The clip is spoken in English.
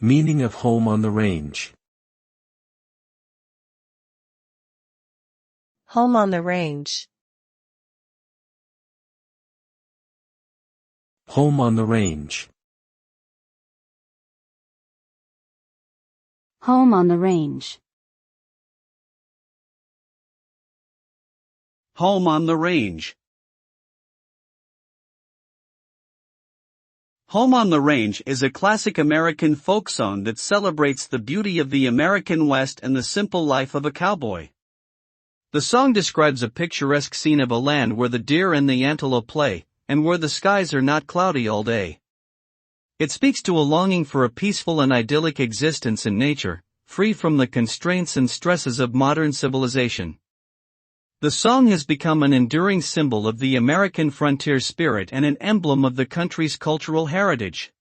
Meaning of home on the range. Home on the range. Home on the range. Home on the range. Home on the range. Home on the Range is a classic American folk song that celebrates the beauty of the American West and the simple life of a cowboy. The song describes a picturesque scene of a land where the deer and the antelope play, and where the skies are not cloudy all day. It speaks to a longing for a peaceful and idyllic existence in nature, free from the constraints and stresses of modern civilization. The song has become an enduring symbol of the American frontier spirit and an emblem of the country's cultural heritage.